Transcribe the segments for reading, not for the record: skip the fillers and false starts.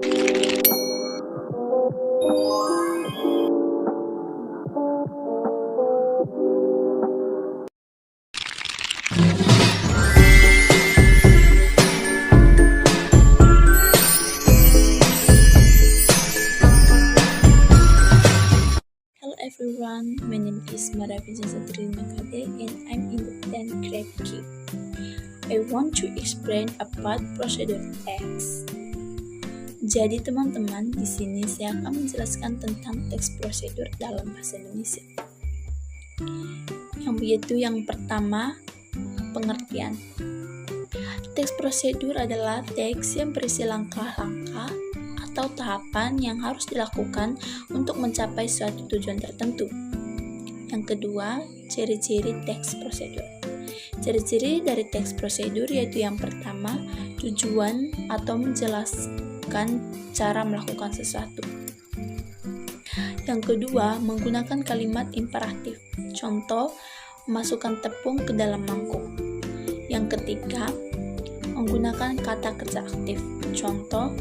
Hello everyone, my name is Maraviza Satrina Kade and I'm in the 10th grade K. I want to explain about procedure X. Jadi teman-teman, di sini saya akan menjelaskan tentang teks prosedur dalam bahasa Indonesia. Yang pertama, pengertian. Teks prosedur adalah teks yang berisi langkah-langkah atau tahapan yang harus dilakukan untuk mencapai suatu tujuan tertentu. Yang kedua, ciri-ciri teks prosedur. Ciri-ciri dari teks prosedur yaitu yang pertama, tujuan atau menjelaskan cara melakukan sesuatu. Yang kedua, menggunakan kalimat imperatif. Contoh, masukkan tepung ke dalam mangkuk. Yang ketiga, menggunakan kata kerja aktif. Contoh,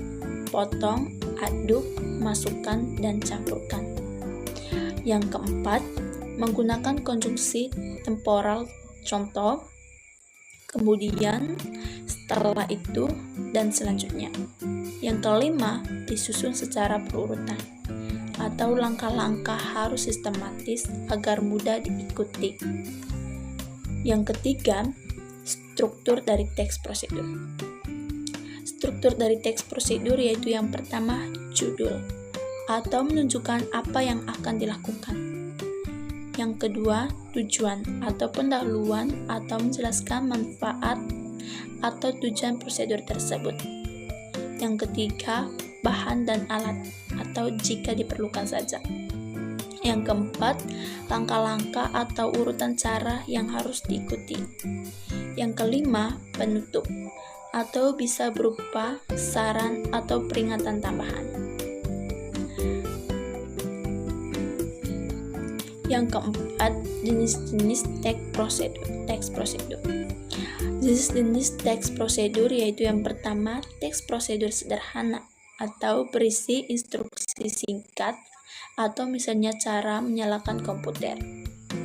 potong, aduk, masukkan, dan campurkan. Yang keempat, menggunakan konjungsi temporal. Contoh, kemudian, setelah itu, dan selanjutnya. Yang kelima, disusun secara berurutan atau langkah-langkah harus sistematis agar mudah diikuti. Yang ketiga, struktur dari teks prosedur. Struktur dari teks prosedur yaitu yang pertama, judul atau menunjukkan apa yang akan dilakukan. Yang kedua, tujuan atau pendahuluan atau menjelaskan manfaat atau tujuan prosedur tersebut. Yang ketiga, bahan dan alat atau jika diperlukan saja. Yang keempat, langkah-langkah atau urutan cara yang harus diikuti. Yang kelima, penutup atau bisa berupa saran atau peringatan tambahan. Yang keempat, jenis-jenis teks prosedur. Jenis-jenis teks prosedur yaitu yang pertama, teks prosedur sederhana atau berisi instruksi singkat atau misalnya cara menyalakan komputer.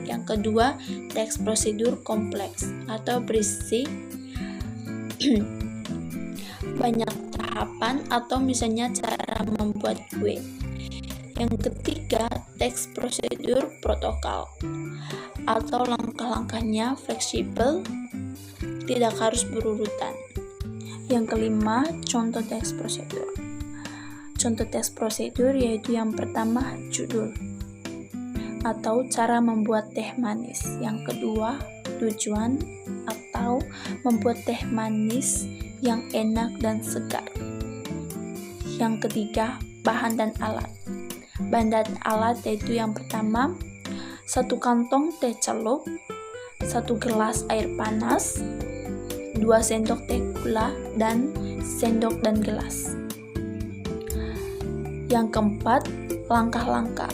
Yang kedua, teks prosedur kompleks atau berisi banyak tahapan atau misalnya cara membuat kue. Yang ketiga, teks prosedur protokol atau langkah-langkahnya fleksibel, tidak harus berurutan. Yang kelima, contoh teks prosedur. Contoh teks prosedur yaitu yang pertama, judul atau cara membuat teh manis. Yang kedua, tujuan atau membuat teh manis yang enak dan segar. Yang ketiga, bahan dan alat. Bahan dan alat yaitu yang pertama, 1 kantong teh celup, 1 gelas air panas, 2 sendok teh gula, dan sendok dan gelas. Yang keempat, langkah-langkah.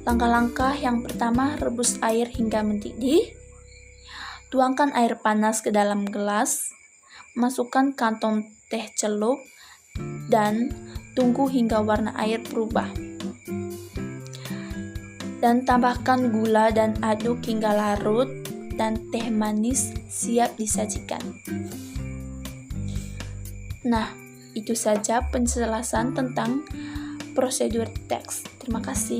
Langkah-langkah yang pertama, rebus air hingga mendidih, tuangkan air panas ke dalam gelas, masukkan kantong teh celup, dan tunggu hingga warna air berubah. Dan tambahkan gula dan aduk hingga larut dan teh manis siap disajikan. Nah, itu saja penjelasan tentang prosedur teks. Terima kasih.